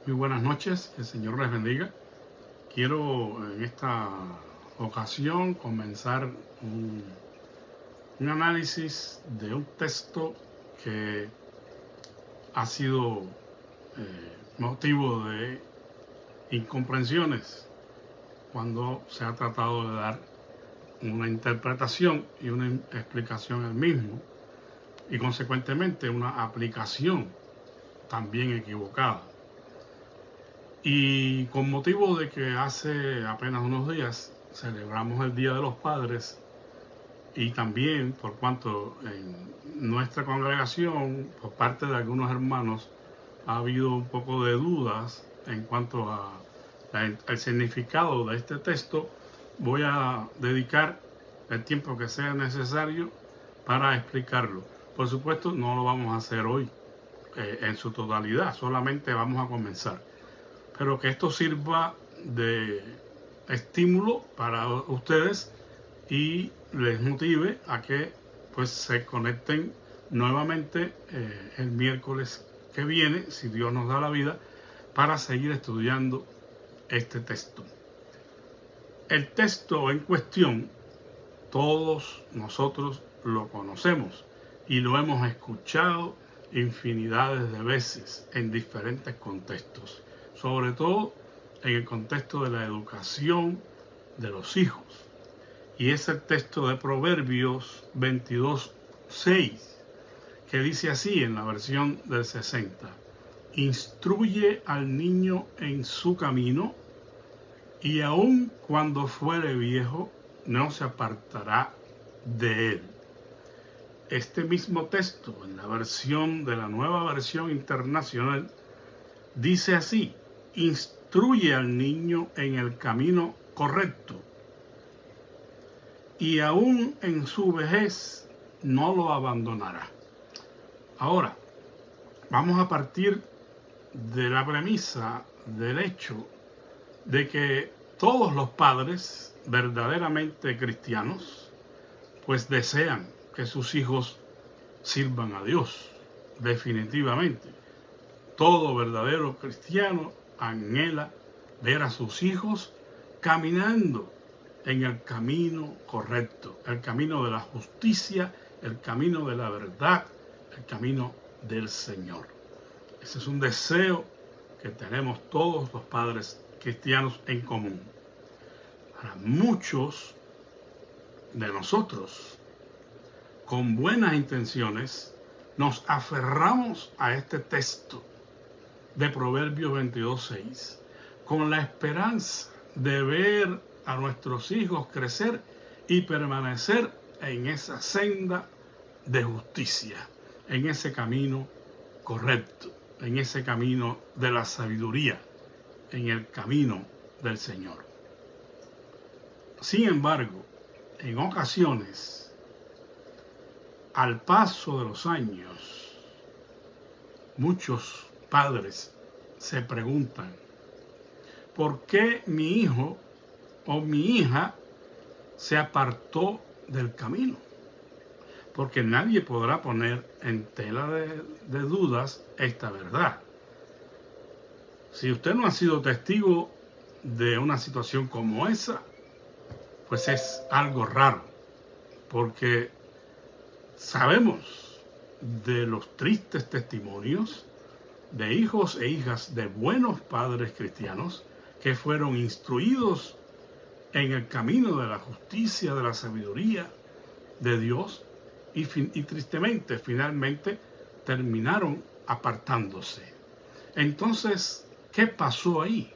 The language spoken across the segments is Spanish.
Muy buenas noches, que el Señor les bendiga. Quiero en esta ocasión comenzar un análisis de un texto que ha sido motivo de incomprensiones cuando se ha tratado de dar una interpretación y una explicación al mismo, y consecuentemente una aplicación también equivocada. Y con motivo de que hace apenas unos días celebramos el Día de los Padres, y también por cuanto en nuestra congregación, por parte de algunos hermanos, ha habido un poco de dudas en cuanto al significado de este texto, voy a dedicar el tiempo que sea necesario para explicarlo. Por supuesto, no lo vamos a hacer hoy en su totalidad, solamente vamos a comenzar. Pero que esto sirva de estímulo para ustedes y les motive a que pues se conecten nuevamente el miércoles que viene, si Dios nos da la vida, para seguir estudiando este texto. El texto en cuestión, todos nosotros lo conocemos y lo hemos escuchado infinidades de veces en diferentes contextos, sobre todo en el contexto de la educación de los hijos. Y es el texto de Proverbios 22:6, que dice así en la versión del 60: instruye al niño en su camino, y aun cuando fuere viejo, no se apartará de él. Este mismo texto, en la versión de la Nueva Versión Internacional, dice así: instruye al niño en el camino correcto, y aún en su vejez no lo abandonará. Ahora, vamos a partir de la premisa, del hecho de que todos los padres verdaderamente cristianos pues desean que sus hijos sirvan a Dios, definitivamente. Todo verdadero cristiano anhela ver a sus hijos caminando en el camino correcto, el camino de la justicia, el camino de la verdad, el camino del Señor. Ese es un deseo que tenemos todos los padres cristianos en común. Para muchos de nosotros, con buenas intenciones, nos aferramos a este texto de Proverbios 22:6 con la esperanza de ver a nuestros hijos crecer y permanecer en esa senda de justicia, en ese camino correcto, en ese camino de la sabiduría, en el camino del Señor. Sin embargo, en ocasiones, al paso de los años, muchos padres se preguntan: ¿por qué mi hijo o mi hija se apartó del camino? Porque nadie podrá poner en tela de dudas esta verdad. Si usted no ha sido testigo de una situación como esa, pues es algo raro, porque sabemos de los tristes testimonios de hijos e hijas de buenos padres cristianos que fueron instruidos en el camino de la justicia, de la sabiduría de Dios, y tristemente, finalmente, terminaron apartándose. Entonces, ¿qué pasó ahí?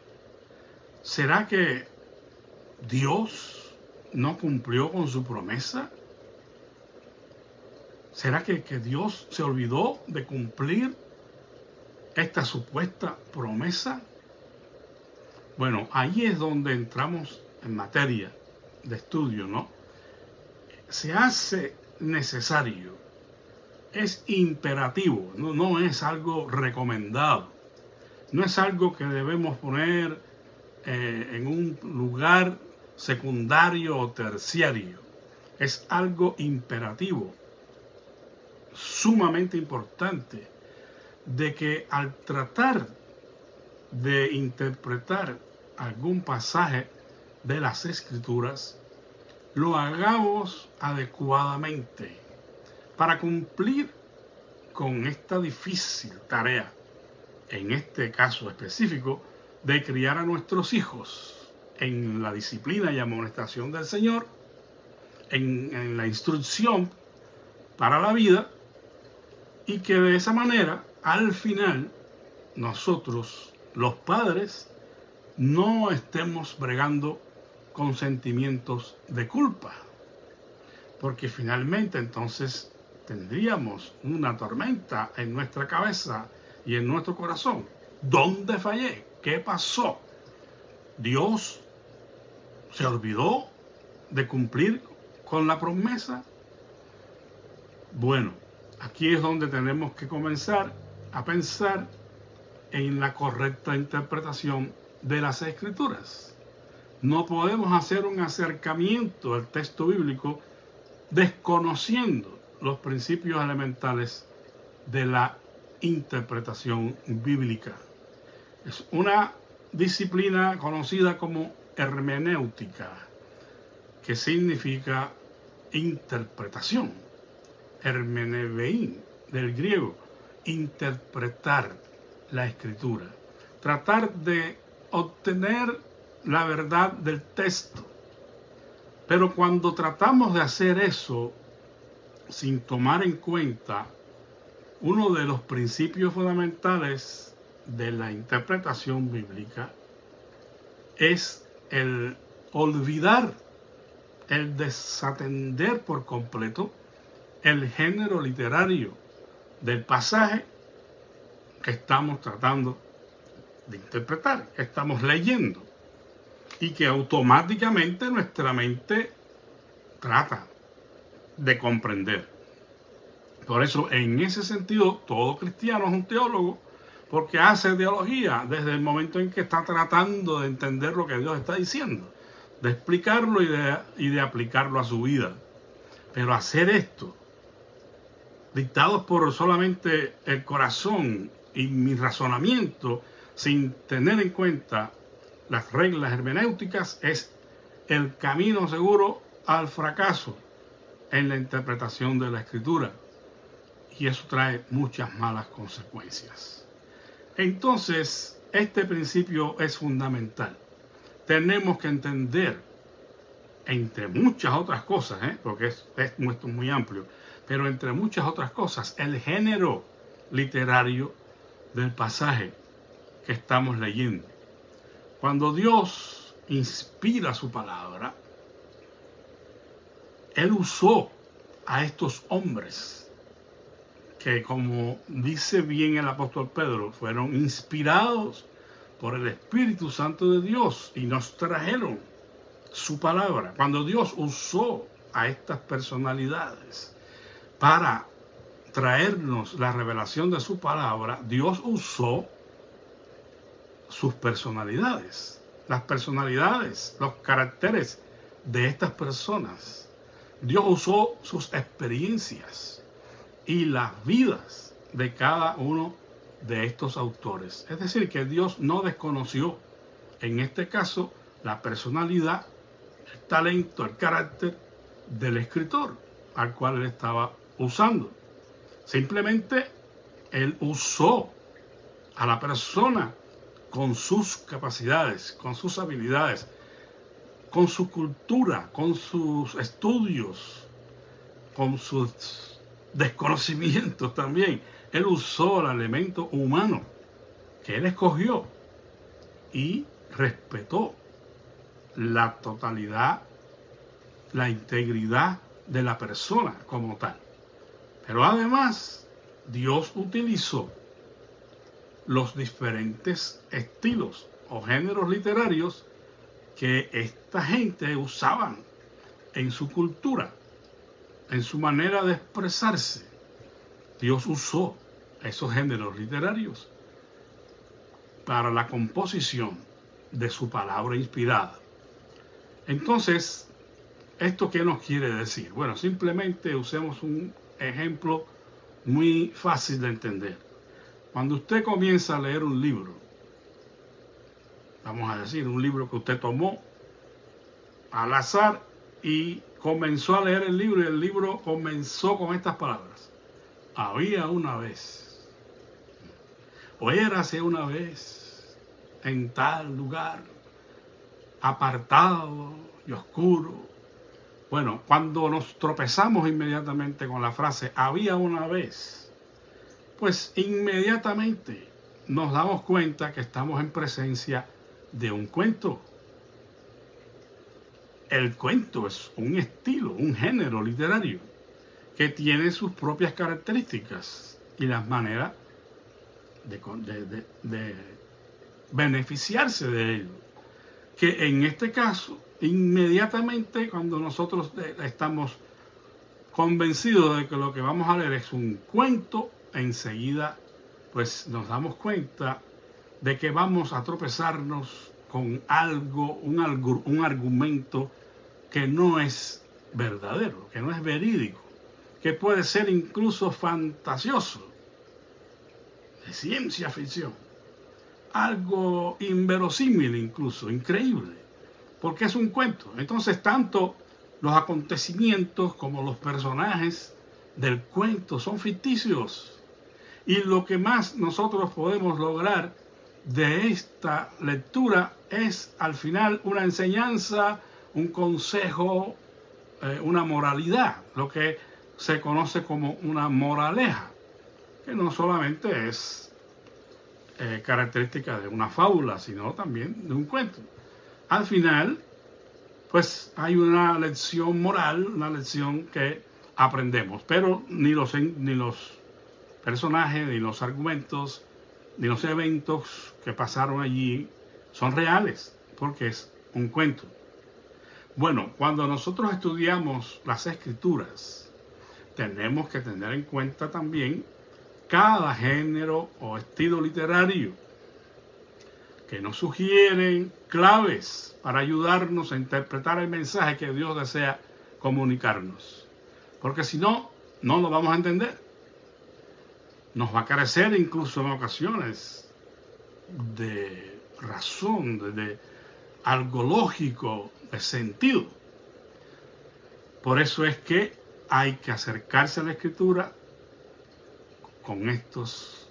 ¿Será que Dios no cumplió con su promesa? ¿Será que Dios se olvidó de cumplir esta supuesta promesa? Bueno, ahí es donde entramos en materia de estudio, ¿no? Se hace necesario, es imperativo, no es algo recomendado, no es algo que debemos poner en un lugar secundario o terciario, es algo imperativo, sumamente importante, de que al tratar de interpretar algún pasaje de las Escrituras, lo hagamos adecuadamente para cumplir con esta difícil tarea, en este caso específico, de criar a nuestros hijos en la disciplina y amonestación del Señor, en la instrucción para la vida, y que de esa manera, al final, nosotros, los padres, no estemos bregando con sentimientos de culpa, porque finalmente entonces tendríamos una tormenta en nuestra cabeza y en nuestro corazón. ¿Dónde fallé? ¿Qué pasó? ¿Dios se olvidó de cumplir con la promesa? Bueno, aquí es donde tenemos que comenzar a pensar en la correcta interpretación de las Escrituras. No podemos hacer un acercamiento al texto bíblico desconociendo los principios elementales de la interpretación bíblica. Es una disciplina conocida como hermenéutica, que significa interpretación. Hermenevein, del griego, interpretar la Escritura. Tratar de obtener la verdad del texto. Pero cuando tratamos de hacer eso sin tomar en cuenta uno de los principios fundamentales de la interpretación bíblica, es el olvidar, el desatender por completo el género literario del pasaje que estamos tratando de interpretar, que estamos leyendo, y que automáticamente nuestra mente trata de comprender. Por eso, en ese sentido, todo cristiano es un teólogo, porque hace teología desde el momento en que está tratando de entender lo que Dios está diciendo, de explicarlo y de aplicarlo a su vida. Pero hacer esto, dictados por solamente el corazón y mi razonamiento, sin tener en cuenta las reglas hermenéuticas, es el camino seguro al fracaso en la interpretación de la Escritura. Y eso trae muchas malas consecuencias. Entonces, este principio es fundamental. Tenemos que entender, entre muchas otras cosas, porque es muy amplio, pero entre muchas otras cosas, el género literario del pasaje que estamos leyendo. Cuando Dios inspira su palabra, Él usó a estos hombres que, como dice bien el apóstol Pedro, fueron inspirados por el Espíritu Santo de Dios y nos trajeron su palabra. Cuando Dios usó a estas personalidades para traernos la revelación de su palabra, Dios usó sus personalidades, las personalidades, los caracteres de estas personas. Dios usó sus experiencias y las vidas de cada uno de estos autores. Es decir, que Dios no desconoció, en este caso, la personalidad, el talento, el carácter del escritor al cual él estaba usando. Simplemente él usó a la persona con sus capacidades, con sus habilidades, con su cultura, con sus estudios, con sus desconocimientos también. Él usó el elemento humano que él escogió y respetó la totalidad, la integridad de la persona como tal. Pero además, Dios utilizó los diferentes estilos o géneros literarios que esta gente usaban en su cultura, en su manera de expresarse. Dios usó esos géneros literarios para la composición de su palabra inspirada. Entonces, ¿esto qué nos quiere decir? Bueno, simplemente usemos un ejemplo muy fácil de entender. Cuando usted comienza a leer un libro, vamos a decir, un libro que usted tomó al azar y comenzó a leer el libro, y el libro comenzó con estas palabras: había una vez, o érase una vez, en tal lugar, apartado y oscuro. Bueno, cuando nos tropezamos inmediatamente con la frase había una vez, pues inmediatamente nos damos cuenta que estamos en presencia de un cuento. El cuento es un estilo, un género literario que tiene sus propias características y las maneras de beneficiarse de ello. Que en este caso, inmediatamente cuando nosotros estamos convencidos de que lo que vamos a leer es un cuento, enseguida pues nos damos cuenta de que vamos a tropezarnos con algo, un argumento que no es verdadero, que no es verídico, que puede ser incluso fantasioso, de ciencia ficción, algo inverosímil incluso, increíble, porque es un cuento. Entonces, tanto los acontecimientos como los personajes del cuento son ficticios, y lo que más nosotros podemos lograr de esta lectura es al final una enseñanza, un consejo, una moralidad, lo que se conoce como una moraleja, que no solamente es característica de una fábula, sino también de un cuento. Al final, pues hay una lección moral, una lección que aprendemos, pero ni los personajes, ni los argumentos, ni los eventos que pasaron allí son reales, porque es un cuento. Bueno, cuando nosotros estudiamos las Escrituras, tenemos que tener en cuenta también cada género o estilo literario que nos sugieren claves para ayudarnos a interpretar el mensaje que Dios desea comunicarnos. Porque si no, no lo vamos a entender. Nos va a carecer incluso en ocasiones de razón, de algo lógico, de sentido. Por eso es que hay que acercarse a la Escritura con estos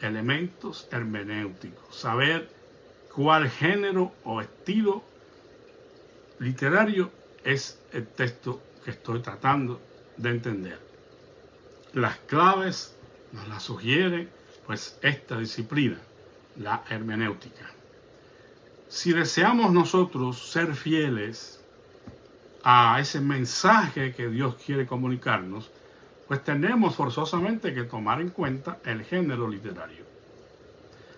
elementos hermenéuticos, saber cuál género o estilo literario es el texto que estoy tratando de entender. Las claves nos las sugiere pues esta disciplina, la hermenéutica. Si deseamos nosotros ser fieles a ese mensaje que Dios quiere comunicarnos, pues tenemos forzosamente que tomar en cuenta el género literario.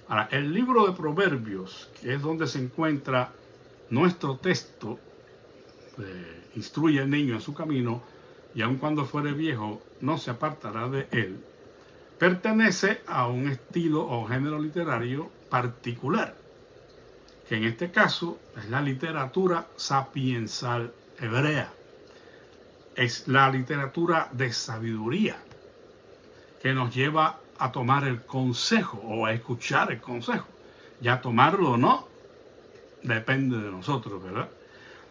Ahora, el libro de Proverbios, que es donde se encuentra nuestro texto, instruye al niño en su camino, y aun cuando fuere viejo, no se apartará de él, pertenece a un estilo o género literario particular, que en este caso es la literatura sapiensal hebrea. Es la literatura de sabiduría que nos lleva a tomar el consejo o a escuchar el consejo. Ya tomarlo o no, depende de nosotros, ¿verdad?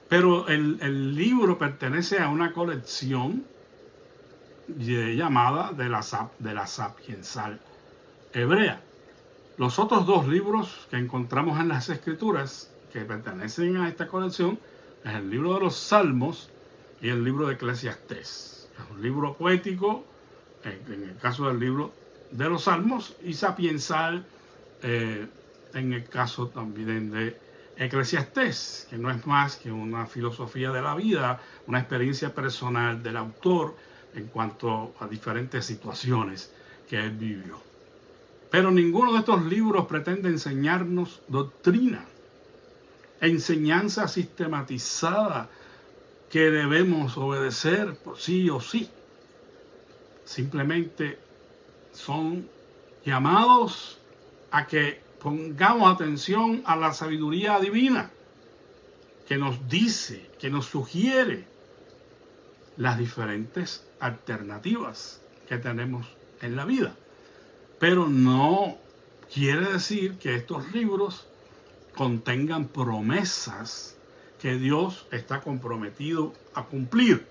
Pero el libro pertenece a una colección llamada de la sapiensal hebrea. Los otros dos libros que encontramos en las Escrituras que pertenecen a esta colección es el libro de los Salmos y el libro de Eclesiastés. Es un libro poético, en el caso del libro de los Salmos, y sapiensal en el caso también de Eclesiastés, que no es más que una filosofía de la vida, una experiencia personal del autor en cuanto a diferentes situaciones que él vivió. Pero ninguno de estos libros pretende enseñarnos doctrina, enseñanza sistematizada que debemos obedecer por sí o sí. Simplemente son llamados a que pongamos atención a la sabiduría divina que nos dice, que nos sugiere las diferentes alternativas que tenemos en la vida. Pero no quiere decir que estos libros contengan promesas que Dios está comprometido a cumplir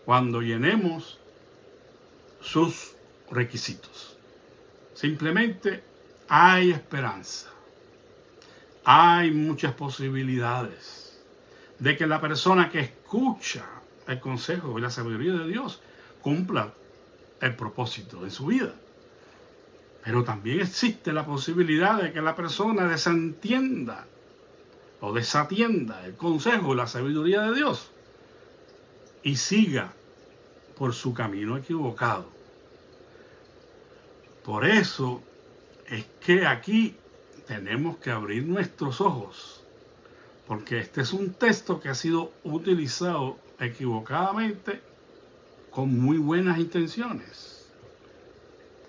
cuando llenemos sus requisitos. Simplemente hay esperanza. Hay muchas posibilidades de que la persona que escucha el consejo y la sabiduría de Dios cumpla el propósito de su vida. Pero también existe la posibilidad de que la persona desentienda o desatienda el consejo y la sabiduría de Dios y siga por su camino equivocado. Por eso es que aquí tenemos que abrir nuestros ojos, porque este es un texto que ha sido utilizado equivocadamente con muy buenas intenciones,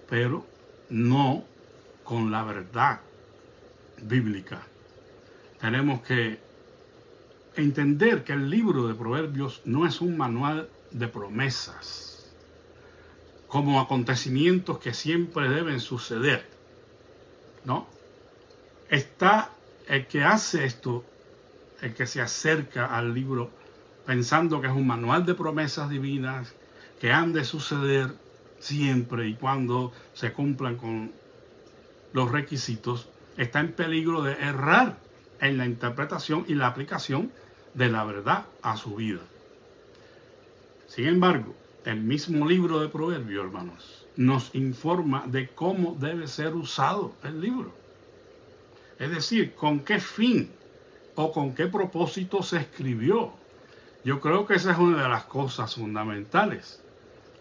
pero no con la verdad bíblica. Tenemos que entender que el libro de Proverbios no es un manual de promesas, como acontecimientos que siempre deben suceder, ¿no? Está el que hace esto, el que se acerca al libro pensando que es un manual de promesas divinas que han de suceder siempre y cuando se cumplan con los requisitos, está en peligro de errar en la interpretación y la aplicación de la verdad a su vida. Sin embargo, el mismo libro de Proverbios, hermanos, nos informa de cómo debe ser usado el libro. Es decir, con qué fin o con qué propósito se escribió. Yo creo que esa es una de las cosas fundamentales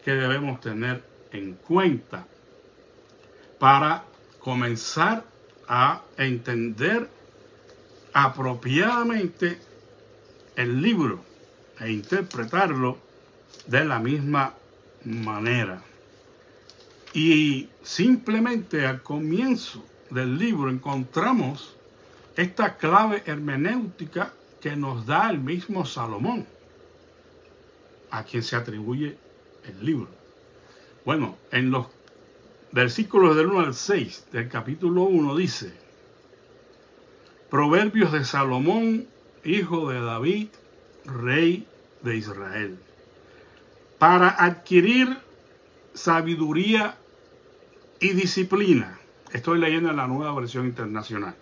que debemos tener en cuenta para comenzar a entender apropiadamente el libro e interpretarlo de la misma manera. Y simplemente al comienzo del libro encontramos esta clave hermenéutica que nos da el mismo Salomón, a quien se atribuye el libro. Bueno, en los versículos del 1 al 6 del capítulo 1 dice: Proverbios de Salomón, hijo de David, rey de Israel, para adquirir sabiduría y disciplina. Estoy leyendo en la Nueva Versión Internacional.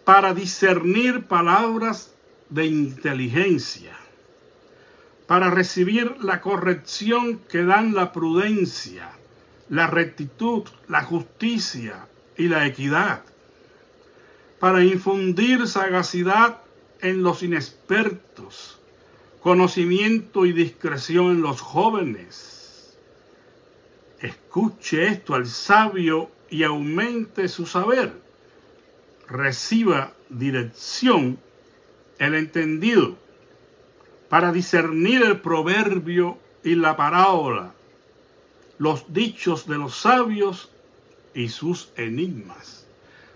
Para discernir palabras de inteligencia, para recibir la corrección que dan la prudencia, la rectitud, la justicia y la equidad, para infundir sagacidad en los inexpertos, conocimiento y discreción en los jóvenes. Escuche esto al sabio y aumente su saber. Reciba dirección el entendido, para discernir el proverbio y la parábola, los dichos de los sabios y sus enigmas.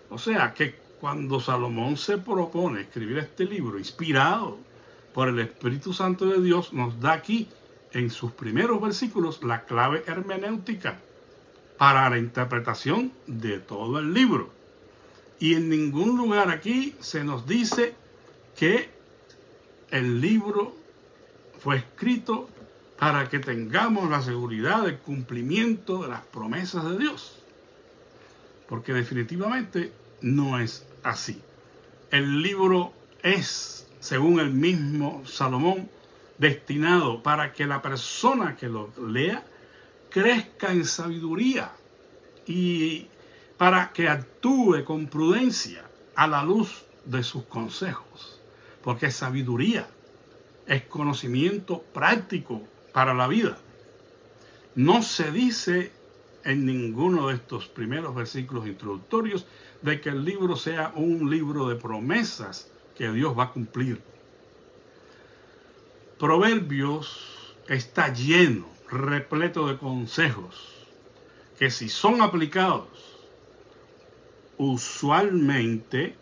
O sea que cuando Salomón se propone escribir este libro inspirado por el Espíritu Santo de Dios, nos da aquí en sus primeros versículos la clave hermenéutica para la interpretación de todo el libro. Y en ningún lugar aquí se nos dice que el libro fue escrito para que tengamos la seguridad del cumplimiento de las promesas de Dios, porque definitivamente no es así. El libro es, según el mismo Salomón, destinado para que la persona que lo lea crezca en sabiduría y para que actúe con prudencia a la luz de sus consejos, porque sabiduría es conocimiento práctico para la vida. No se dice en ninguno de estos primeros versículos introductorios de que el libro sea un libro de promesas que Dios va a cumplir. Proverbios está lleno, repleto de consejos que, si son aplicados, usualmente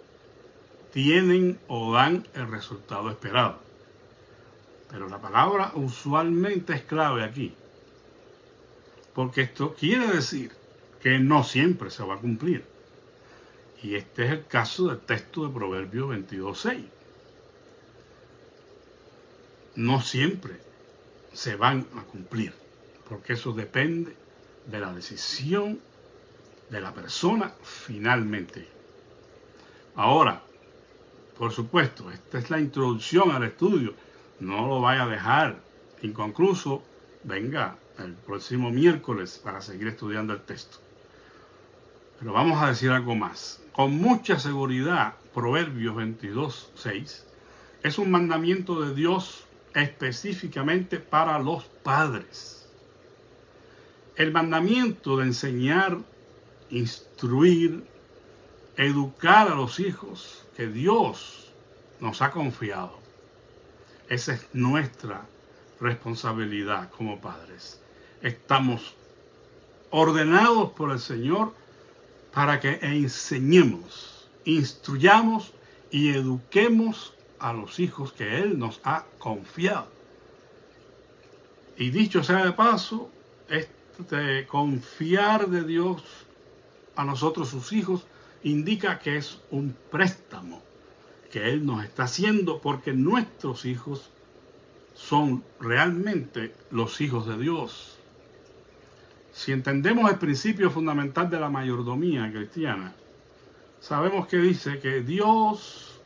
tienen o dan el resultado esperado. Pero la palabra usualmente es clave aquí, porque esto quiere decir que no siempre se va a cumplir. Y este es el caso del texto de Proverbios 22:6. No siempre se van a cumplir, porque eso depende de la decisión de la persona finalmente. Ahora, por supuesto, esta es la introducción al estudio. No lo vaya a dejar inconcluso. Venga el próximo miércoles para seguir estudiando el texto. Pero vamos a decir algo más. Con mucha seguridad, Proverbios 22:6 es un mandamiento de Dios específicamente para los padres. El mandamiento de enseñar, instruir, educar a los hijos que Dios nos ha confiado. Esa es nuestra responsabilidad como padres. Estamos ordenados por el Señor para que enseñemos, instruyamos y eduquemos a los hijos que Él nos ha confiado. Y dicho sea de paso, confiar de Dios a nosotros sus hijos indica que es un préstamo que Él nos está haciendo, porque nuestros hijos son realmente los hijos de Dios. Si entendemos el principio fundamental de la mayordomía cristiana, sabemos que dice que Dios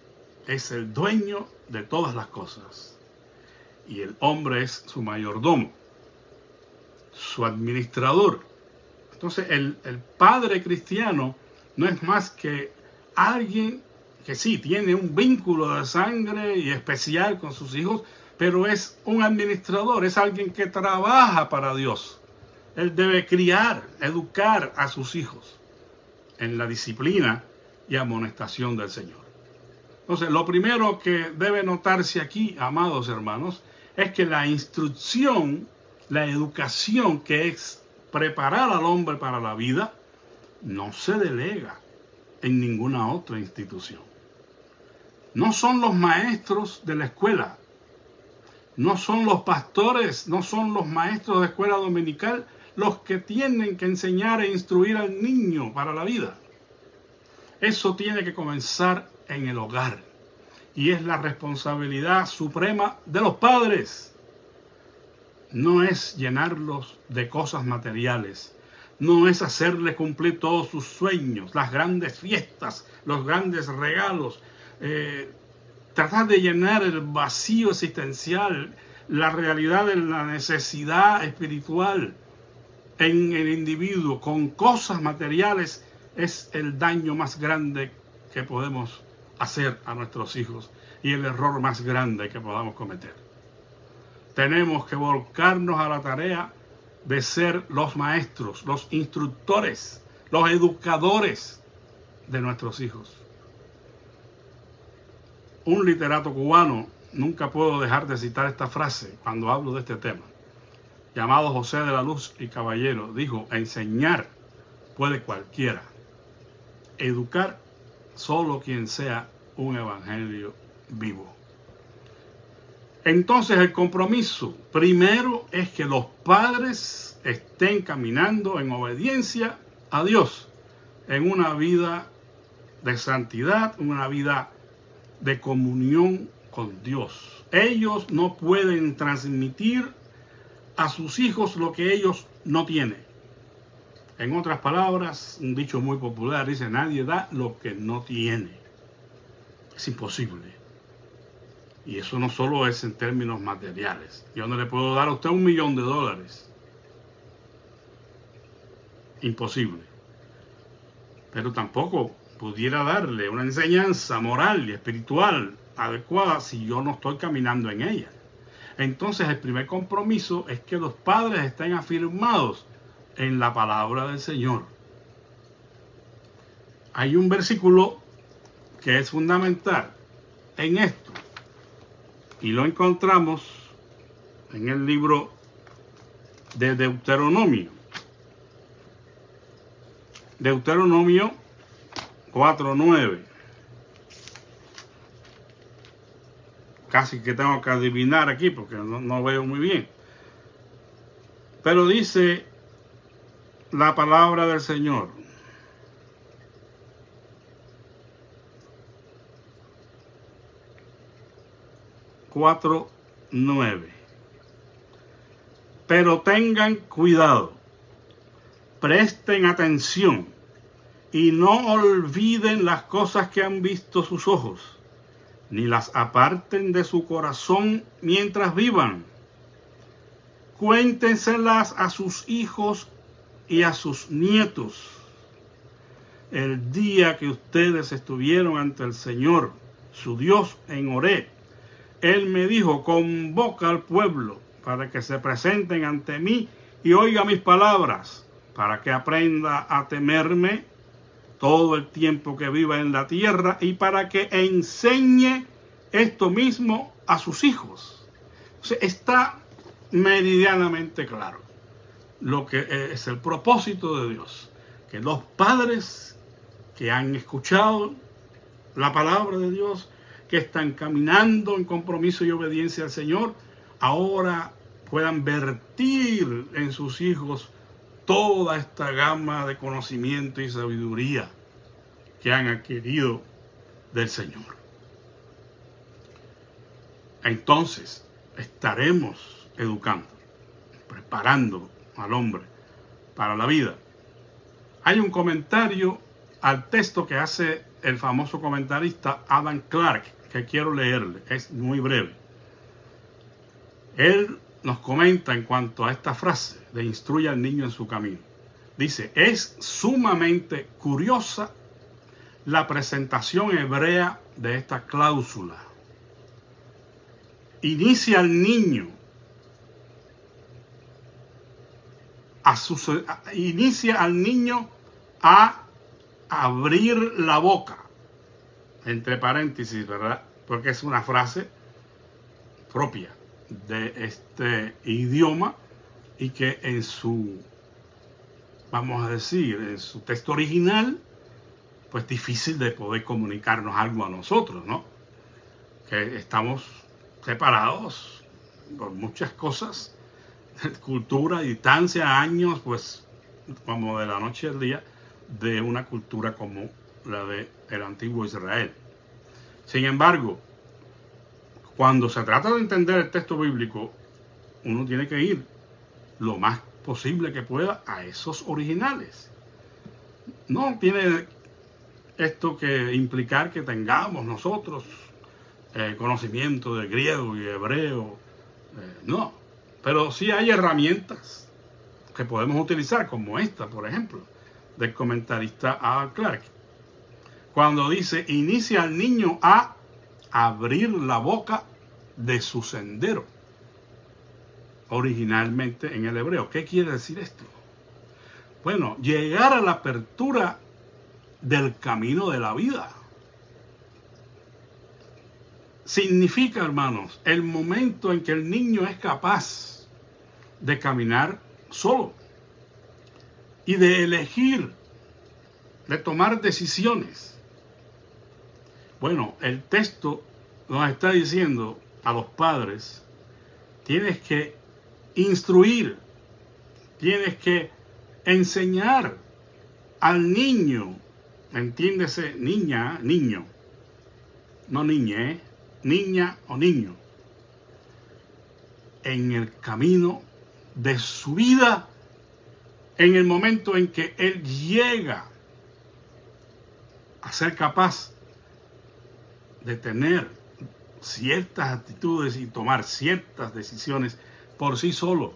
es el dueño de todas las cosas y el hombre es su mayordomo, su administrador. Entonces el padre cristiano no es más que alguien que sí tiene un vínculo de sangre y especial con sus hijos, pero es un administrador, es alguien que trabaja para Dios. Él debe criar, educar a sus hijos en la disciplina y amonestación del Señor. Entonces, lo primero que debe notarse aquí, amados hermanos, es que la instrucción, la educación, que es preparar al hombre para la vida, no se delega en ninguna otra institución. No son los maestros de la escuela, no son los pastores, no son los maestros de escuela dominical los que tienen que enseñar e instruir al niño para la vida. Eso tiene que comenzar en el hogar y es la responsabilidad suprema de los padres. No es llenarlos de cosas materiales, no es hacerles cumplir todos sus sueños, las grandes fiestas, los grandes regalos, tratar de llenar el vacío existencial, la realidad de la necesidad espiritual en el individuo con cosas materiales es el daño más grande que podemos hacer a nuestros hijos y el error más grande que podamos cometer. Tenemos que volcarnos a la tarea de ser los maestros, los instructores, los educadores de nuestros hijos. Un literato cubano, nunca puedo dejar de citar esta frase cuando hablo de este tema, llamado José de la Luz y Caballero, dijo: enseñar puede cualquiera, educar solo quien sea un evangelio vivo. Entonces el compromiso primero es que los padres estén caminando en obediencia a Dios, en una vida de santidad, una vida de comunión con Dios. Ellos no pueden transmitir a sus hijos lo que ellos no tienen. En otras palabras, un dicho muy popular dice: nadie da lo que no tiene. Es imposible. Y eso no solo es en términos materiales. Yo no le puedo dar a usted $1.000.000. Imposible. Pero tampoco pudiera darle una enseñanza moral y espiritual adecuada si yo no estoy caminando en ella. Entonces el primer compromiso es que los padres estén afirmados en la palabra del Señor. Hay un versículo que es fundamental en esto y lo encontramos en el libro de Deuteronomio. Deuteronomio 4:9. Casi que tengo que adivinar aquí porque no veo muy bien. Pero dice la palabra del Señor: 4:9. Pero tengan cuidado, presten atención y no olviden las cosas que han visto sus ojos, ni las aparten de su corazón mientras vivan. Cuéntenselas a sus hijos y a sus nietos. El día que ustedes estuvieron ante el Señor, su Dios, en Horeb, Él me dijo: convoca al pueblo para que se presenten ante mí y oiga mis palabras, para que aprenda a temerme todo el tiempo que viva en la tierra y para que enseñe esto mismo a sus hijos. O sea, está meridianamente claro lo que es el propósito de Dios, que los padres que han escuchado la palabra de Dios, que están caminando en compromiso y obediencia al Señor, ahora puedan vertir en sus hijos toda esta gama de conocimiento y sabiduría que han adquirido del Señor. Entonces estaremos educando, preparando al hombre para la vida. Hay un comentario al texto que hace el famoso comentarista Adam Clarke, que quiero leerle, es muy breve. Él nos comenta en cuanto a esta frase de instruye al niño en su camino. Dice: es sumamente curiosa la presentación hebrea de esta cláusula. Inicia al niño a abrir la boca, entre paréntesis, ¿verdad? Porque es una frase propia de este idioma y que en su, vamos a decir, en su texto original, pues difícil de poder comunicarnos algo a nosotros, ¿no? Que estamos separados por muchas cosas, cultura, distancia, años, pues como de la noche al día, de una cultura como la del antiguo Israel. Sin embargo, cuando se trata de entender el texto bíblico, uno tiene que ir lo más posible que pueda a esos originales. No tiene esto que implicar que tengamos nosotros conocimiento de griego y hebreo, no, pero sí hay herramientas que podemos utilizar, como esta, por ejemplo, del comentarista Adam Clarke, cuando dice: inicia al niño a abrir la boca de su sendero. Originalmente en el hebreo, ¿qué quiere decir esto? Bueno, llegar a la apertura del camino de la vida. Significa, hermanos, el momento en que el niño es capaz de caminar solo y de elegir, de tomar decisiones. Bueno, el texto nos está diciendo a los padres: tienes que instruir, tienes que enseñar al niño, entiéndese, niña, niño, no niña, niña o niño, en el camino de su vida, en el momento en que él llega a ser capaz de tener ciertas actitudes y tomar ciertas decisiones por sí solo.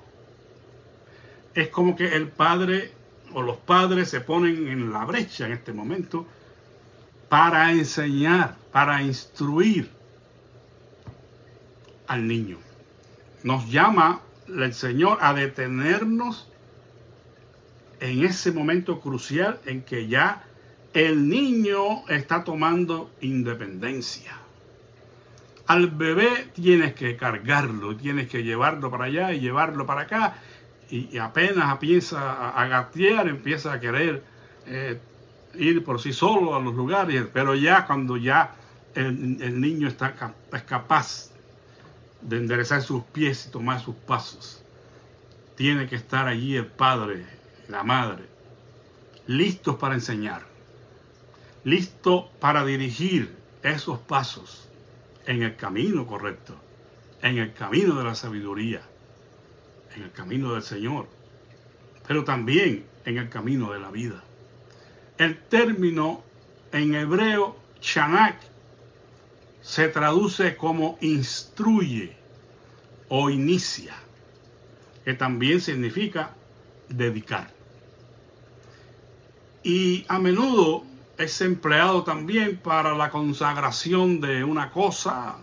Es como que el padre o los padres se ponen en la brecha en este momento para enseñar, para instruir al niño. Nos llama el Señor a detenernos en ese momento crucial en que ya el niño está tomando independencia. Al bebé tienes que cargarlo, tienes que llevarlo para allá y llevarlo para acá, y apenas empieza a gatear, empieza a querer ir por sí solo a los lugares, pero ya cuando ya el niño es capaz de enderezar sus pies y tomar sus pasos, tiene que estar allí el padre, la madre, listos para enseñar, listos para dirigir esos pasos en el camino correcto, en el camino de la sabiduría, en el camino del Señor, pero también en el camino de la vida. El término en hebreo, shanak, se traduce como instruye o inicia, que también significa dedicar. Y a menudo es empleado también para la consagración de una cosa,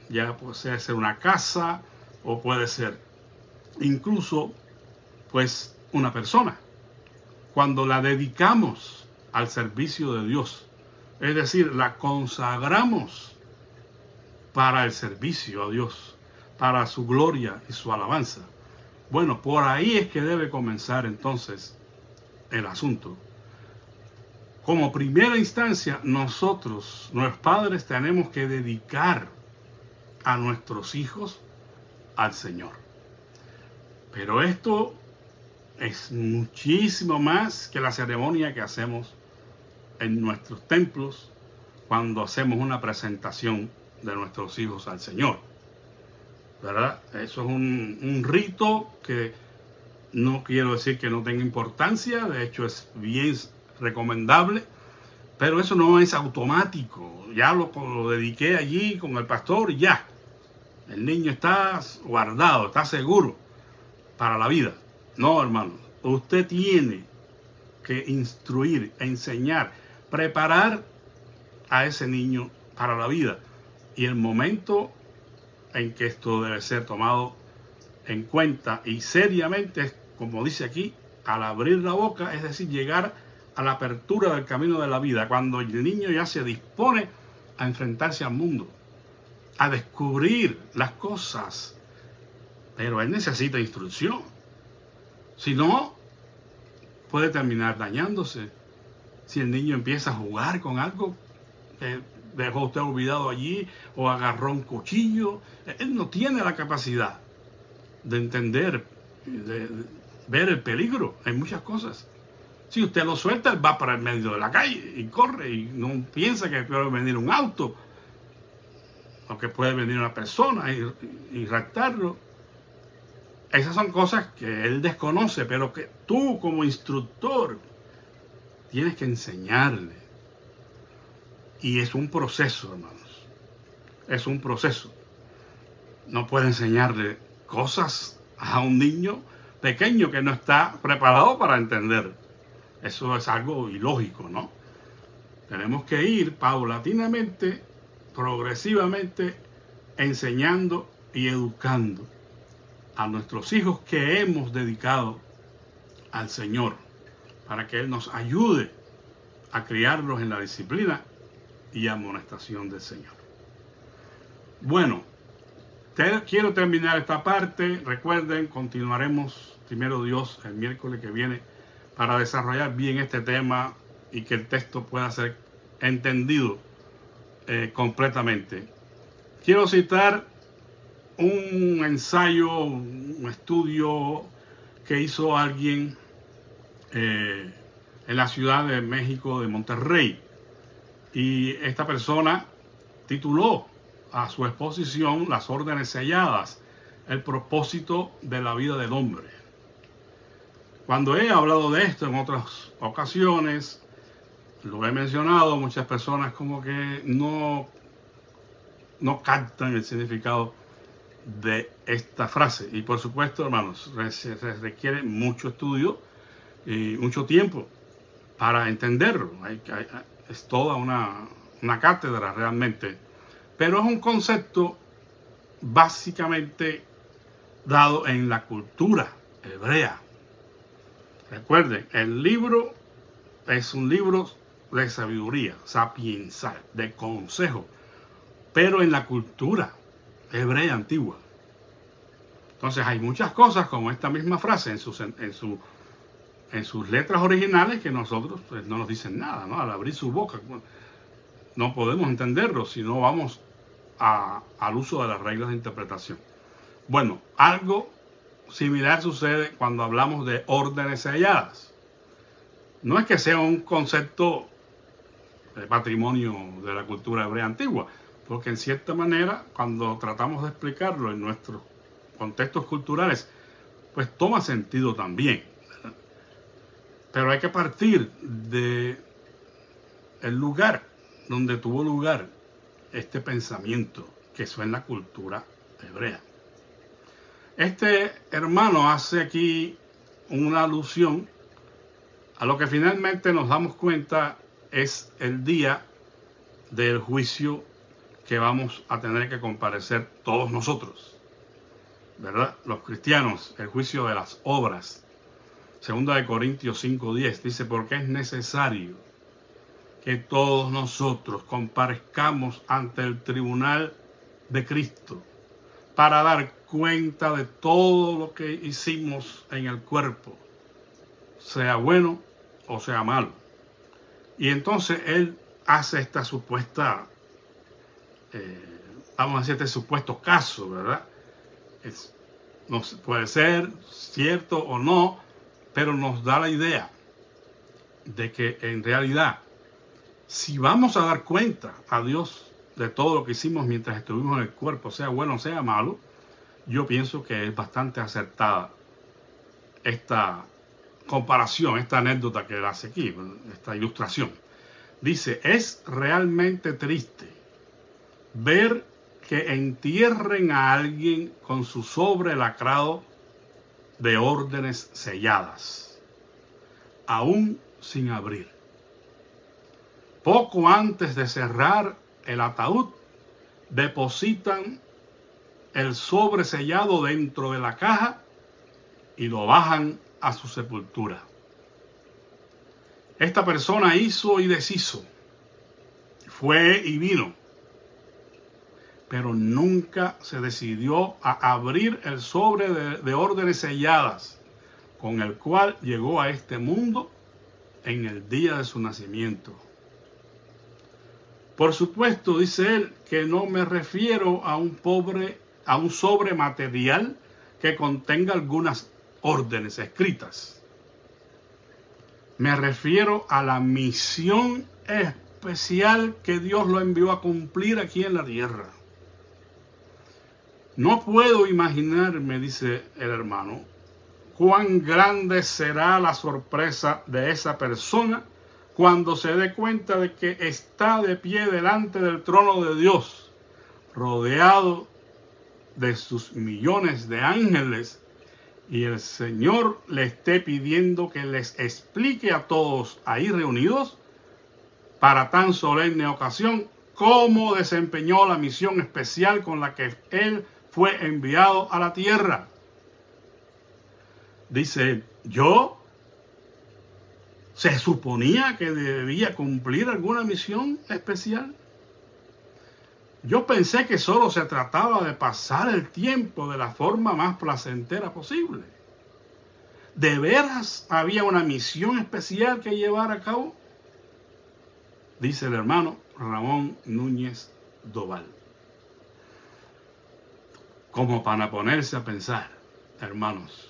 ya puede ser una casa o puede ser incluso pues una persona. Cuando la dedicamos al servicio de Dios, es decir, la consagramos para el servicio a Dios, para su gloria y su alabanza. Bueno, por ahí es que debe comenzar entonces el asunto. Como primera instancia, nosotros, los padres, tenemos que dedicar a nuestros hijos al Señor. Pero esto es muchísimo más que la ceremonia que hacemos en nuestros templos cuando hacemos una presentación de nuestros hijos al Señor, ¿verdad? Eso es un rito que no quiero decir que no tenga importancia, de hecho es bien recomendable, pero eso no es automático. Ya lo dediqué allí con el pastor y ya, el niño está guardado, está seguro para la vida. No, hermanos, usted tiene que instruir, enseñar, preparar a ese niño para la vida. Y el momento en que esto debe ser tomado en cuenta y seriamente, como dice aquí, al abrir la boca, es decir, llegar a la apertura del camino de la vida, cuando el niño ya se dispone a enfrentarse al mundo, a descubrir las cosas, pero él necesita instrucción. Si no, puede terminar dañándose. Si el niño empieza a jugar con algo que dejó usted olvidado allí o agarró un cuchillo, él no tiene la capacidad de entender, de ver el peligro en muchas cosas. Si usted lo suelta, él va para el medio de la calle y corre y no piensa que puede venir un auto o que puede venir una persona y raptarlo. Esas son cosas que él desconoce, pero que tú como instructor tienes que enseñarle. Y es un proceso, hermanos. Es un proceso. No puede enseñarle cosas a un niño pequeño que no está preparado para entender. Eso es algo ilógico, ¿no? Tenemos que ir paulatinamente, progresivamente, enseñando y educando a nuestros hijos que hemos dedicado al Señor, para que Él nos ayude a criarlos en la disciplina y amonestación del Señor. Bueno, quiero terminar esta parte. Recuerden, continuaremos, primero Dios, el miércoles que viene, para desarrollar bien este tema y que el texto pueda ser entendido completamente. Quiero citar un ensayo, un estudio que hizo alguien en la Ciudad de México, de Monterrey. Y esta persona tituló a su exposición Las órdenes selladas, el propósito de la vida del hombre. Cuando he hablado de esto en otras ocasiones, lo he mencionado, muchas personas como que no captan el significado de esta frase. Y por supuesto, hermanos, se requiere mucho estudio y mucho tiempo para entenderlo. Es toda una cátedra realmente. Pero es un concepto básicamente dado en la cultura hebrea. Recuerden, el libro es un libro de sabiduría, sapiensal, de consejo, pero en la cultura hebrea antigua. Entonces hay muchas cosas como esta misma frase en sus letras originales que nosotros pues, no nos dicen nada, ¿no? Al abrir su boca no podemos entenderlo si no vamos al uso de las reglas de interpretación. Bueno, algo similar sucede cuando hablamos de órdenes selladas. No es que sea un concepto de patrimonio de la cultura hebrea antigua, porque en cierta manera, cuando tratamos de explicarlo en nuestros contextos culturales, pues toma sentido también, ¿verdad? Pero hay que partir de el lugar donde tuvo lugar este pensamiento, que fue en la cultura hebrea. Este hermano hace aquí una alusión a lo que finalmente nos damos cuenta es el día del juicio que vamos a tener que comparecer todos nosotros, ¿verdad? Los cristianos, el juicio de las obras. 2 Corintios 5:10 dice, porque es necesario que todos nosotros comparezcamos ante el tribunal de Cristo para dar cuenta de todo lo que hicimos en el cuerpo, sea bueno o sea malo. Y entonces él hace esta supuesta, vamos a decir, este supuesto caso, ¿verdad? No puede ser cierto o no, pero nos da la idea de que en realidad, si vamos a dar cuenta a Dios de todo lo que hicimos mientras estuvimos en el cuerpo, sea bueno o sea malo, yo pienso que es bastante acertada esta comparación, esta anécdota que él hace aquí, esta ilustración. Dice, es realmente triste ver que entierren a alguien con su sobre lacrado de órdenes selladas, aún sin abrir. Poco antes de cerrar el ataúd, depositan el sobre sellado dentro de la caja y lo bajan a su sepultura. Esta persona hizo y deshizo, fue y vino, pero nunca se decidió a abrir el sobre de órdenes selladas con el cual llegó a este mundo en el día de su nacimiento. Por supuesto, dice él, que no me refiero a un sobre material que contenga algunas órdenes escritas. Me refiero a la misión especial que Dios lo envió a cumplir aquí en la tierra. No puedo imaginarme, dice el hermano, cuán grande será la sorpresa de esa persona cuando se dé cuenta de que está de pie delante del trono de Dios, rodeado de sus millones de ángeles, y el Señor le esté pidiendo que les explique a todos ahí reunidos, para tan solemne ocasión, cómo desempeñó la misión especial con la que él fue enviado a la tierra. Dice, ¿se suponía que debía cumplir alguna misión especial? Yo pensé que solo se trataba de pasar el tiempo de la forma más placentera posible. ¿De veras había una misión especial que llevar a cabo? Dice el hermano Ramón Núñez Doval. Como para ponerse a pensar, hermanos,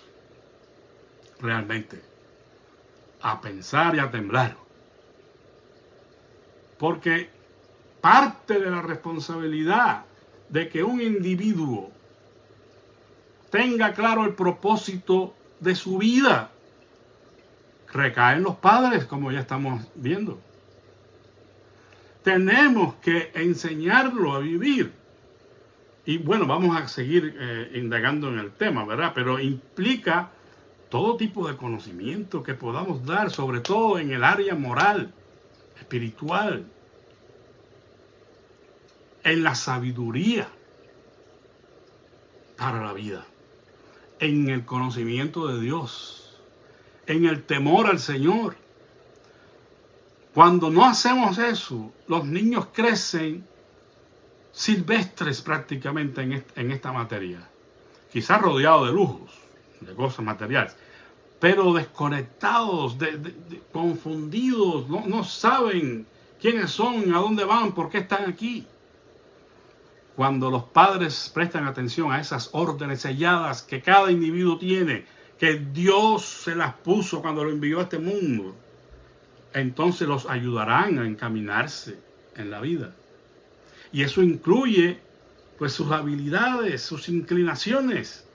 realmente, a pensar y a temblar. Porque parte de la responsabilidad de que un individuo tenga claro el propósito de su vida recae en los padres, como ya estamos viendo. Tenemos que enseñarlo a vivir. Y bueno, vamos a seguir indagando en el tema, ¿verdad? Pero implica todo tipo de conocimiento que podamos dar, sobre todo en el área moral, espiritual, en la sabiduría para la vida, en el conocimiento de Dios, en el temor al Señor. Cuando no hacemos eso, los niños crecen silvestres prácticamente en esta materia, quizás rodeados de lujos, de cosas materiales, pero desconectados, confundidos, no saben quiénes son, a dónde van, por qué están aquí. Cuando los padres prestan atención a esas órdenes selladas que cada individuo tiene, que Dios se las puso cuando lo envió a este mundo, entonces los ayudarán a encaminarse en la vida. Y eso incluye pues sus habilidades, sus inclinaciones.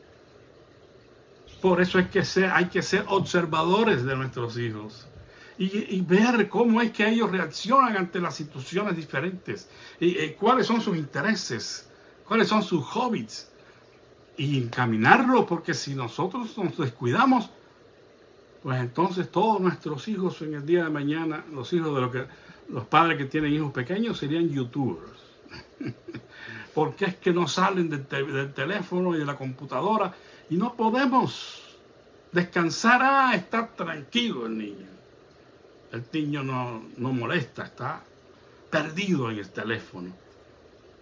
Por eso es que hay que ser observadores de nuestros hijos y ver cómo es que ellos reaccionan ante las situaciones diferentes y cuáles son sus intereses, cuáles son sus hobbies, y encaminarlos, porque si nosotros nos descuidamos, pues entonces todos nuestros hijos en el día de mañana, los hijos de los padres que tienen hijos pequeños, serían youtubers. Porque es que no salen del teléfono y de la computadora y no podemos descansar. Está tranquilo el niño. El niño no molesta, está perdido en el teléfono.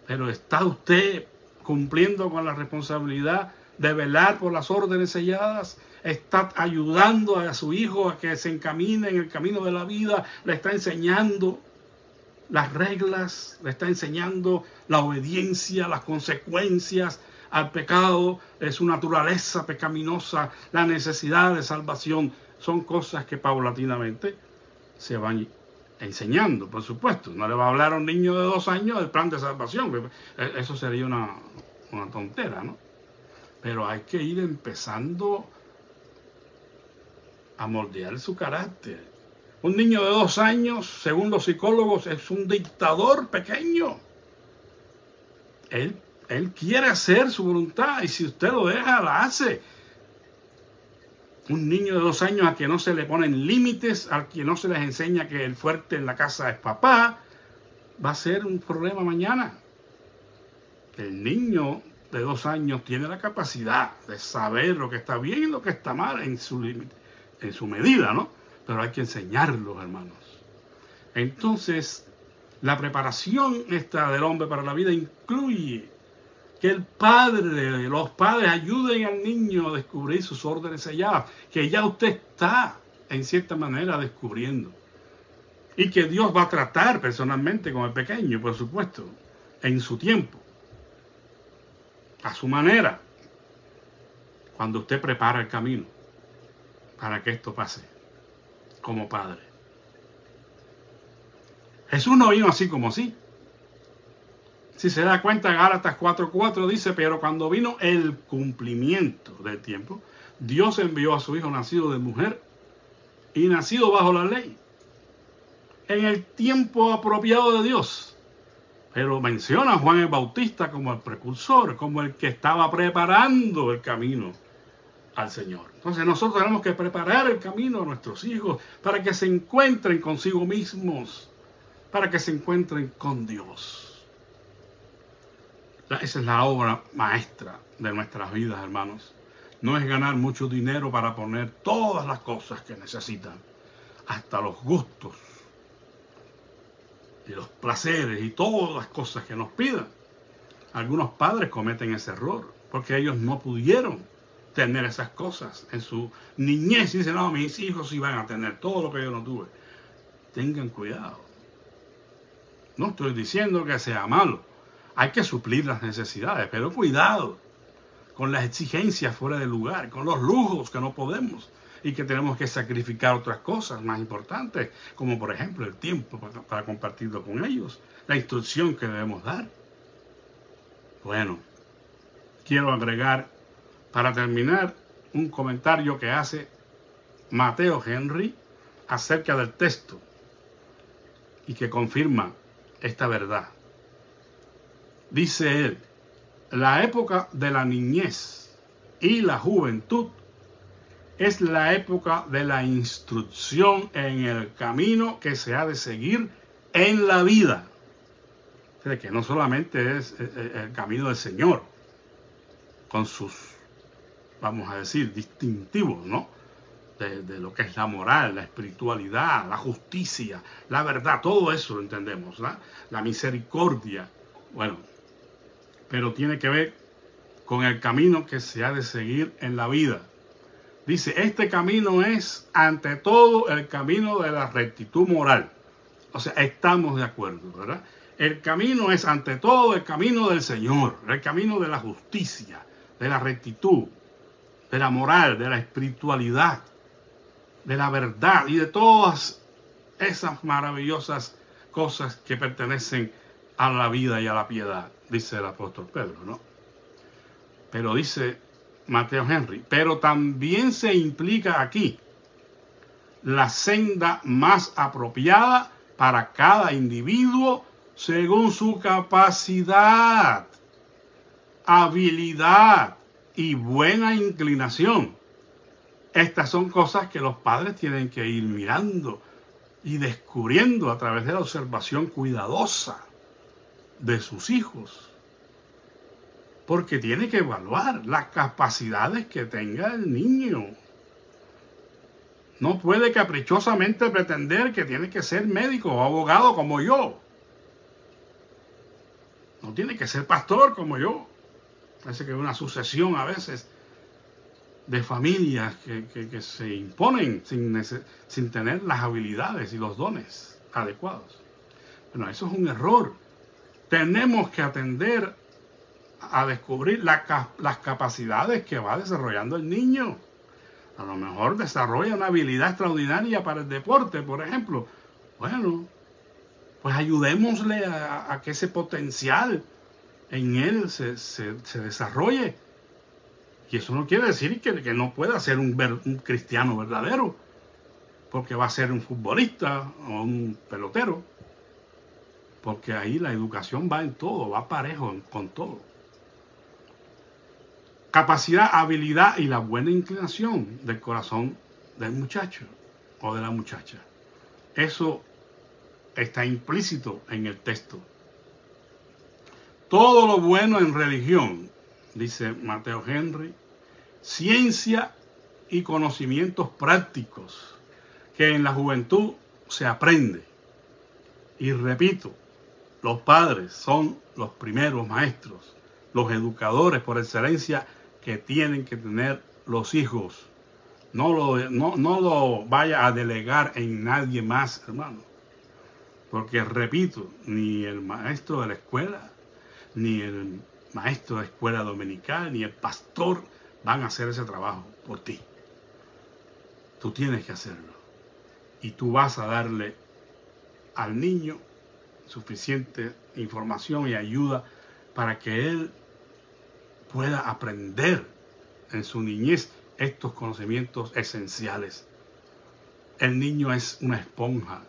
Pero ¿está usted cumpliendo con la responsabilidad de velar por las órdenes selladas? ¿Está ayudando a su hijo a que se encamine en el camino de la vida? ¿Le está enseñando las reglas? ¿Le está enseñando la obediencia, las consecuencias al pecado, de su naturaleza pecaminosa, la necesidad de salvación? Son cosas que paulatinamente se van enseñando, por supuesto. No le va a hablar a un niño de 2 años del plan de salvación. Eso sería una tontera, ¿no? Pero hay que ir empezando a moldear su carácter. Un niño de 2 años, según los psicólogos, es un dictador pequeño. Él quiere hacer su voluntad y si usted lo deja, la hace. Un niño de 2 años a quien no se le ponen límites, a quien no se les enseña que el fuerte en la casa es papá, va a ser un problema mañana. El niño de 2 años tiene la capacidad de saber lo que está bien y lo que está mal en su límite, en su medida, ¿no? Pero hay que enseñarlos, hermanos. Entonces, la preparación del hombre para la vida incluye que los padres ayuden al niño a descubrir sus órdenes selladas, que ya usted está, en cierta manera, descubriendo. Y que Dios va a tratar personalmente con el pequeño, por supuesto, en su tiempo, a su manera, cuando usted prepara el camino para que esto pase como padre. Jesús no vino así como así. Si se da cuenta, Gálatas 4:4 dice, pero cuando vino el cumplimiento del tiempo, Dios envió a su Hijo nacido de mujer y nacido bajo la ley, en el tiempo apropiado de Dios. Pero menciona a Juan el Bautista como el precursor, como el que estaba preparando el camino al Señor. Entonces nosotros tenemos que preparar el camino a nuestros hijos para que se encuentren consigo mismos, para que se encuentren con Dios. Esa es la obra maestra de nuestras vidas, hermanos. No es ganar mucho dinero para poner todas las cosas que necesitan, hasta los gustos y los placeres y todas las cosas que nos pidan. Algunos padres cometen ese error porque ellos no pudieron tener esas cosas en su niñez y dicen, no, mis hijos iban a tener todo lo que yo no tuve. Tengan cuidado. No estoy diciendo que sea malo. Hay que suplir las necesidades, pero cuidado con las exigencias fuera de lugar, con los lujos que no podemos y que tenemos que sacrificar otras cosas más importantes, como por ejemplo el tiempo para compartirlo con ellos, la instrucción que debemos dar. Bueno, quiero agregar para terminar un comentario que hace Mateo Henry acerca del texto y que confirma esta verdad. Dice él, la época de la niñez y la juventud es la época de la instrucción en el camino que se ha de seguir en la vida. O sea, que no solamente es el camino del Señor, con sus, vamos a decir, distintivos, ¿no? De lo que es la moral, la espiritualidad, la justicia, la verdad, todo eso lo entendemos, ¿no? La misericordia, bueno, pero tiene que ver con el camino que se ha de seguir en la vida. Dice, este camino es ante todo el camino de la rectitud moral. O sea, estamos de acuerdo, ¿verdad? El camino es ante todo el camino del Señor, el camino de la justicia, de la rectitud, de la moral, de la espiritualidad, de la verdad y de todas esas maravillosas cosas que pertenecen a la vida y a la piedad, dice el apóstol Pedro, ¿no? Pero dice Mateo Henry, pero también se implica aquí la senda más apropiada para cada individuo según su capacidad, habilidad y buena inclinación. Estas son cosas que los padres tienen que ir mirando y descubriendo a través de la observación cuidadosa de sus hijos. Porque tiene que evaluar las capacidades que tenga el niño. No puede caprichosamente pretender que tiene que ser médico o abogado como yo. No tiene que ser pastor como yo. Parece que hay una sucesión a veces de familias que se imponen sin tener las habilidades y los dones adecuados. Bueno, eso es un error. Tenemos que atender a descubrir las capacidades que va desarrollando el niño. A lo mejor desarrolla una habilidad extraordinaria para el deporte, por ejemplo. Bueno, pues ayudémosle a que ese potencial en él se desarrolle. Y eso no quiere decir que no pueda ser un cristiano verdadero, porque va a ser un futbolista o un pelotero. Porque ahí la educación va en todo, va parejo con todo. Capacidad, habilidad y la buena inclinación del corazón del muchacho o de la muchacha. Eso está implícito en el texto. Todo lo bueno en religión, dice Mateo Henry, ciencia y conocimientos prácticos que en la juventud se aprende. Y repito, los padres son los primeros maestros, los educadores por excelencia que tienen que tener los hijos. No lo vaya a delegar en nadie más, hermano. Porque, repito, ni el maestro de la escuela, ni el maestro de escuela dominical, ni el pastor van a hacer ese trabajo por ti. Tú tienes que hacerlo. Y tú vas a darle al niño suficiente información y ayuda para que él pueda aprender en su niñez estos conocimientos esenciales. El niño es una esponja.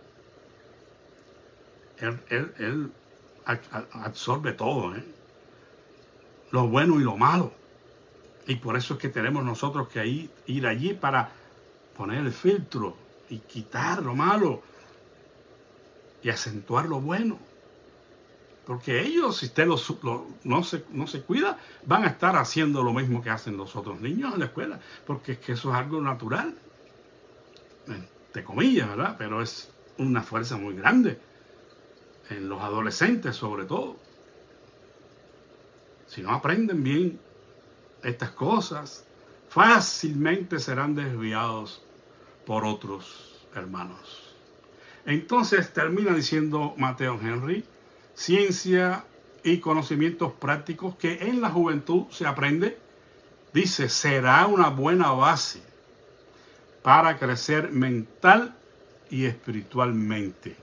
Él absorbe todo, lo bueno y lo malo. Y por eso es que tenemos nosotros que ir allí para poner el filtro y quitar lo malo y acentuar lo bueno. Porque ellos, si usted no se cuida, van a estar haciendo lo mismo que hacen los otros niños en la escuela. Porque es que eso es algo natural. Entre comillas, ¿verdad? Pero es una fuerza muy grande. En los adolescentes, sobre todo. Si no aprenden bien estas cosas, fácilmente serán desviados por otros hermanos. Entonces termina diciendo Mateo Henry, ciencia y conocimientos prácticos que en la juventud se aprende, dice, será una buena base para crecer mental y espiritualmente,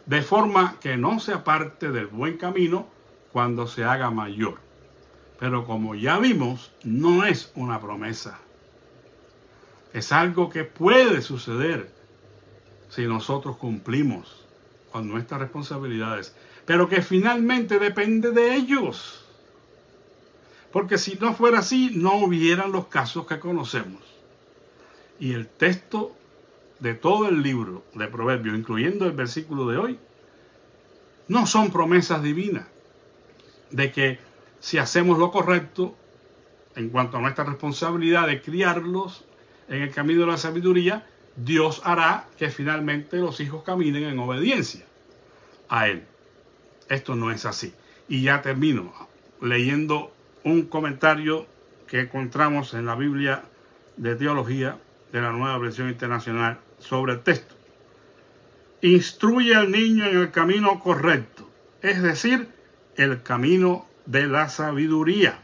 de forma que no se aparte del buen camino cuando se haga mayor. Pero como ya vimos, no es una promesa. Es algo que puede suceder si nosotros cumplimos con nuestras responsabilidades, pero que finalmente depende de ellos. Porque si no fuera así, no hubieran los casos que conocemos. Y el texto de todo el libro de Proverbios, incluyendo el versículo de hoy, no son promesas divinas de que si hacemos lo correcto en cuanto a nuestra responsabilidad de criarlos en el camino de la sabiduría, Dios hará que finalmente los hijos caminen en obediencia a Él. Esto no es así. Y ya termino leyendo un comentario que encontramos en la Biblia de Teología de la Nueva Versión Internacional sobre el texto. Instruye al niño en el camino correcto, es decir, el camino de la sabiduría.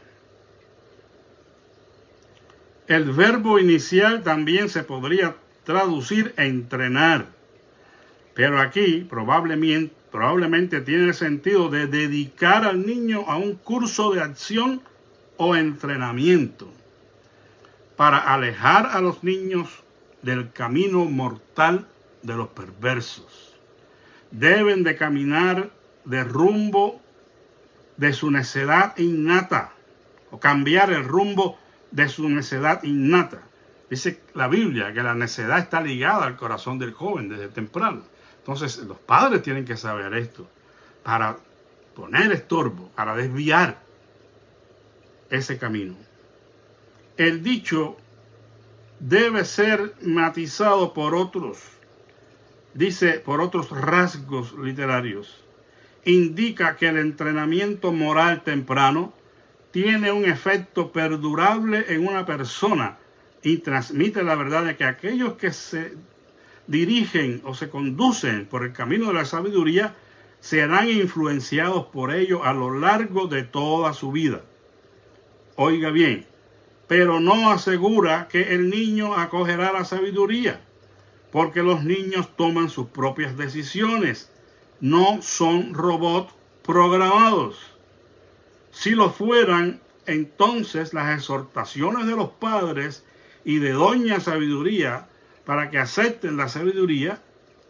El verbo inicial también se podría traducir entrenar. Pero aquí probablemente tiene el sentido de dedicar al niño a un curso de acción o entrenamiento para alejar a los niños del camino mortal de los perversos. Deben de caminar de rumbo de su necedad innata, o cambiar el rumbo de su necedad innata. Dice la Biblia que la necedad está ligada al corazón del joven desde temprano. Entonces los padres tienen que saber esto para poner estorbo, para desviar ese camino. El dicho debe ser matizado por otros, dice, por otros rasgos literarios. Indica que el entrenamiento moral temprano tiene un efecto perdurable en una persona y transmite la verdad de que aquellos que se dirigen o se conducen por el camino de la sabiduría serán influenciados por ello a lo largo de toda su vida. Oiga bien, pero no asegura que el niño acogerá la sabiduría, porque los niños toman sus propias decisiones, no son robots programados. Si lo fueran, entonces las exhortaciones de los padres y de Doña Sabiduría para que acepten la sabiduría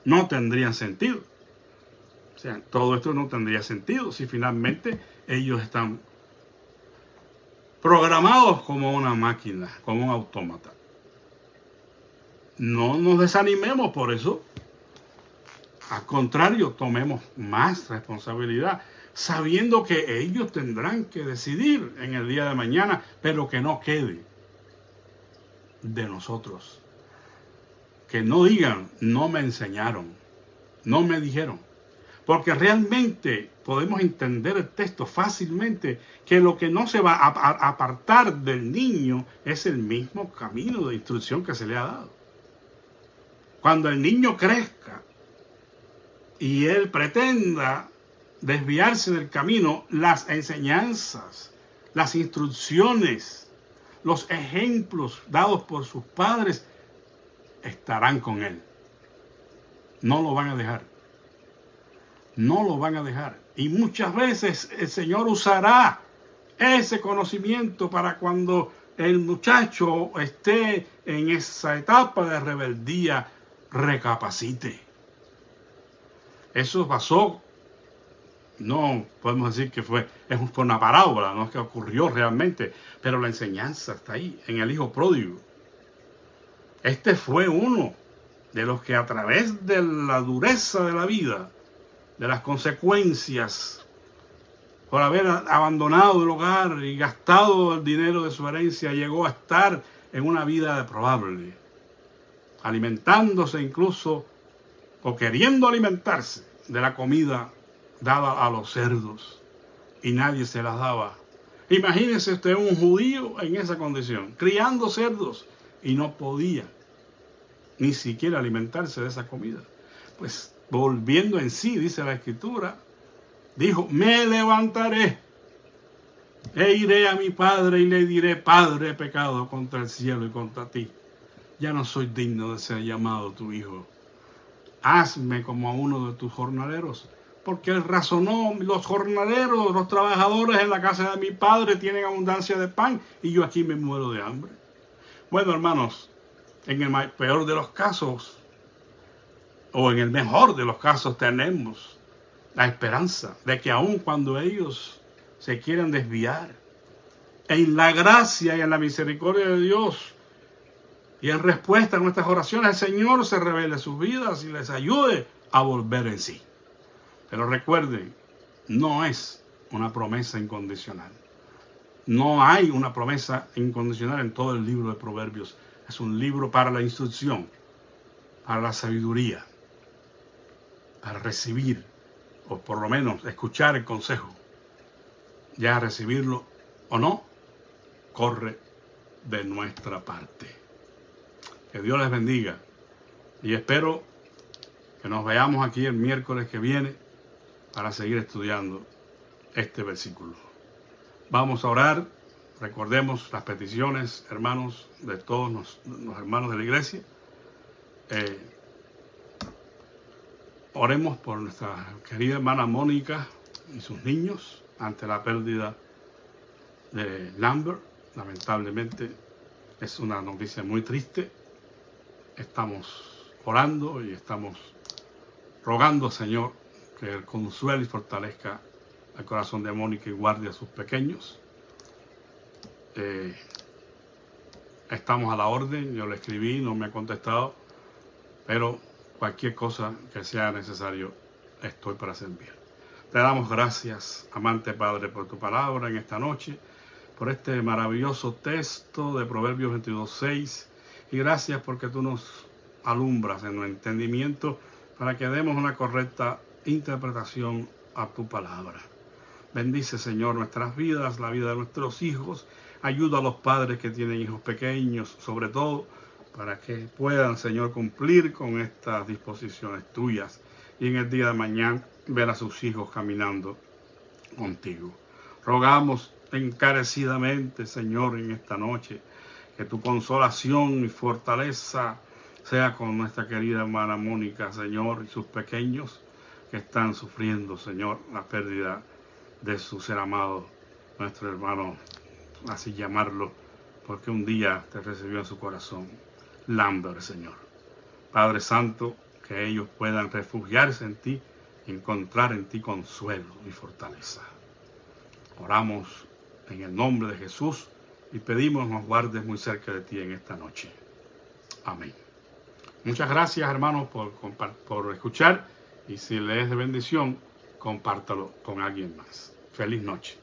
no tendrían sentido. O sea, todo esto no tendría sentido si finalmente ellos están programados como una máquina, como un autómata. No nos desanimemos por eso. Al contrario, tomemos más responsabilidad, sabiendo que ellos tendrán que decidir en el día de mañana, pero que no quede de nosotros. Que no digan, no me enseñaron, no me dijeron. Porque realmente podemos entender el texto fácilmente, que lo que no se va a apartar del niño es el mismo camino de instrucción que se le ha dado. Cuando el niño crezca y él pretenda desviarse del camino, las enseñanzas, las instrucciones, los ejemplos dados por sus padres estarán con él. No lo van a dejar. No lo van a dejar. Y muchas veces el Señor usará ese conocimiento para cuando el muchacho esté en esa etapa de rebeldía, recapacite. Eso pasó, no podemos decir que fue una parábola, no es que ocurrió realmente, pero la enseñanza está ahí, en el hijo pródigo. Este fue uno de los que a través de la dureza de la vida, de las consecuencias, por haber abandonado el hogar y gastado el dinero de su herencia, llegó a estar en una vida deplorable, alimentándose incluso, o queriendo alimentarse de la comida dada a los cerdos, y nadie se las daba. Imagínese usted un judío en esa condición, criando cerdos, y no podía ni siquiera alimentarse de esa comida. Pues volviendo en sí, dice la Escritura, dijo, me levantaré e iré a mi padre y le diré, Padre, he pecado contra el cielo y contra ti. Ya no soy digno de ser llamado tu hijo. Hazme como a uno de tus jornaleros. Porque él razonó, los jornaleros, los trabajadores en la casa de mi padre tienen abundancia de pan y yo aquí me muero de hambre. Bueno, hermanos, en el peor de los casos, o en el mejor de los casos, tenemos la esperanza de que aun cuando ellos se quieran desviar, en la gracia y en la misericordia de Dios, y en respuesta a nuestras oraciones, el Señor se revele sus vidas y les ayude a volver en sí. Pero recuerden, no es una promesa incondicional. No hay una promesa incondicional en todo el libro de Proverbios. Es un libro para la instrucción, para la sabiduría, para recibir, o por lo menos escuchar el consejo. Ya recibirlo o no, corre de nuestra parte. Que Dios les bendiga. Y espero que nos veamos aquí el miércoles que viene para seguir estudiando este versículo. Vamos a orar. Recordemos las peticiones, hermanos, de todos los hermanos de la iglesia. Oremos por nuestra querida hermana Mónica y sus niños ante la pérdida de Lambert. Lamentablemente es una noticia muy triste. Estamos orando y estamos rogando, Señor, que Él consuele y fortalezca el corazón de Mónica y guarde a sus pequeños. Estamos a la orden. Yo le escribí, no me ha contestado, pero cualquier cosa que sea necesario, estoy para servir. Te damos gracias, amante Padre, por tu palabra en esta noche, por este maravilloso texto de Proverbios 22:6, y gracias porque tú nos alumbras en nuestro entendimiento para que demos una correcta interpretación a tu palabra. Bendice, Señor, nuestras vidas, la vida de nuestros hijos. Ayuda a los padres que tienen hijos pequeños, sobre todo, para que puedan, Señor, cumplir con estas disposiciones tuyas y en el día de mañana ver a sus hijos caminando contigo. Rogamos encarecidamente, Señor, en esta noche, que tu consolación y fortaleza sea con nuestra querida hermana Mónica, Señor, y sus pequeños que están sufriendo, Señor, la pérdida de su ser amado, nuestro hermano, así llamarlo, porque un día te recibió en su corazón, Lambert, Señor. Padre Santo, que ellos puedan refugiarse en ti, encontrar en ti consuelo y fortaleza. Oramos en el nombre de Jesús y pedimos nos guardes muy cerca de ti en esta noche. Amén. Muchas gracias, hermanos, por escuchar, y si le es de bendición, compártalo con alguien más. Feliz noche.